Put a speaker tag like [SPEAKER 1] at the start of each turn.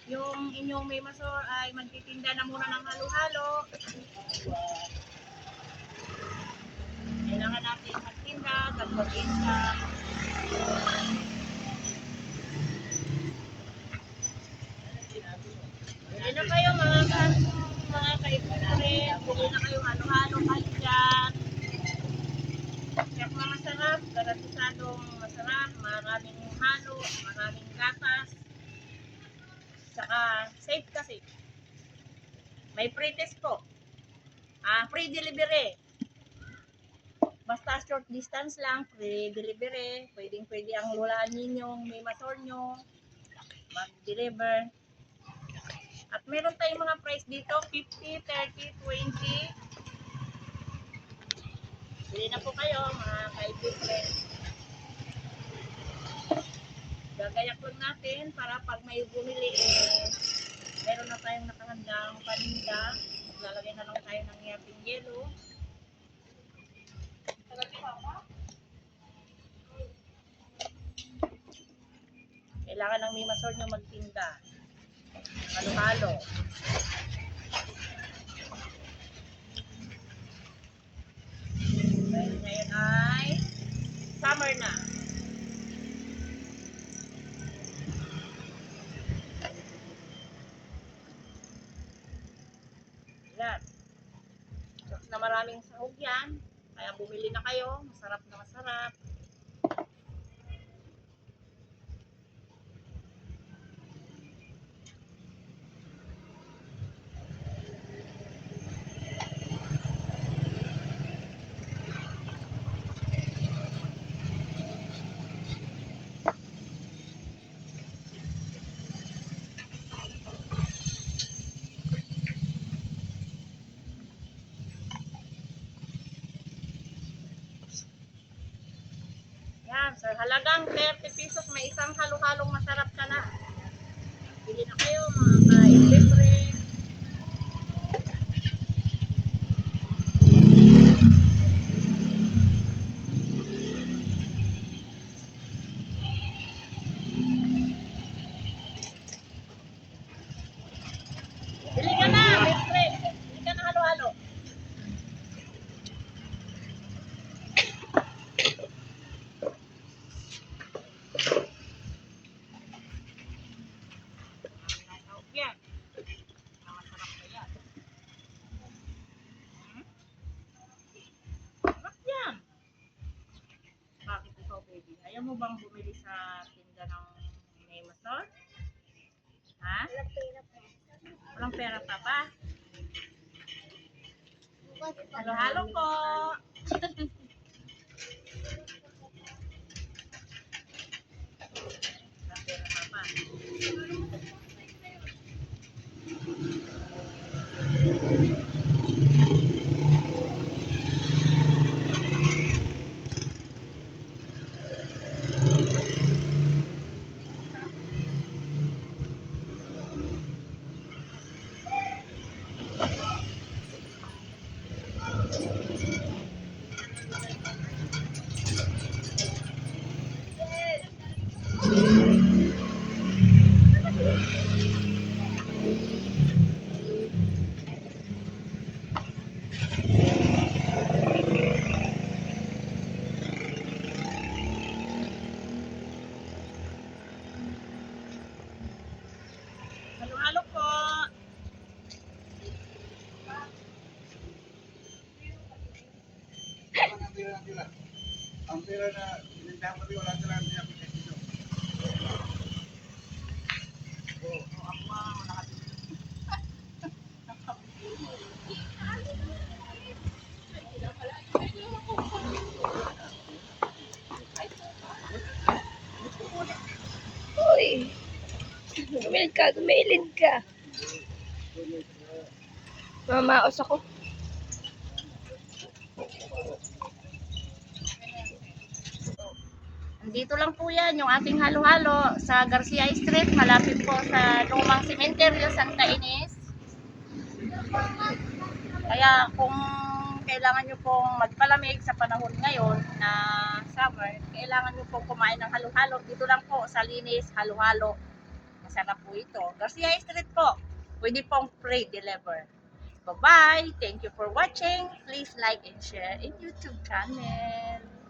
[SPEAKER 1] yung inyong may masor ay magtitinda na muna ng halo-halo. Kailangan natin magtinda, magpag-tinda. Bili na kayo mga kaibigan, bili na kayo halo-halo kayo dyan. Kaya masarap, garantisadong masarap, maraming halo, maraming gatas. Saka safe kasi. May free test po. Free delivery. Basta short distance lang, free delivery. Pwede ang lulaan ninyong may masor nyo mag-deliver. At meron tayong mga price dito, 50, 30, 20. Bili na po kayo mga kaibigan. Gagayak lang natin para pag may bumili meron na tayong nakahandang paninda. Maglalagay na lang tayo ng yaping yelo. Kailangan ng may masor nyo magtinda. Halo-halo. Dahil ngayon ay summer na. Yan. Na maraming sahog yan. Kaya bumili na kayo. Masarap na masarap. Yan, sa halagang 30 pesos may isang halo-halong masarap ka na. Bili na kayo mga kaibigan. Bili ka na, libre. Bili ka na halo-halo. Yan. Masarap na yan. Masarap yan. Bakit ikaw, baby? Ayaw mo bang bumili sa tinda ng may masor? Ha? Walang pera pa ba? Halo-halo po. Walang pera pa ba? Halo-halo po.
[SPEAKER 2] Ang pera na binigyan ko wala talaga niya dito.
[SPEAKER 3] Uy, gumilid ka. Mamaos ako.
[SPEAKER 1] Dito lang po yan, yung ating halo-halo sa Garcia Street, malapit po sa lumang sementeryo, Santa Ines. Kaya kung kailangan nyo pong magpalamig sa panahon ngayon na summer, kailangan nyo pong kumain ng halo-halo. Dito lang po sa Linis, halo-halo. Masarap po ito. Garcia Street po. Pwede pong free deliver. Bye-bye. Thank you for watching. Please like and share in YouTube channel.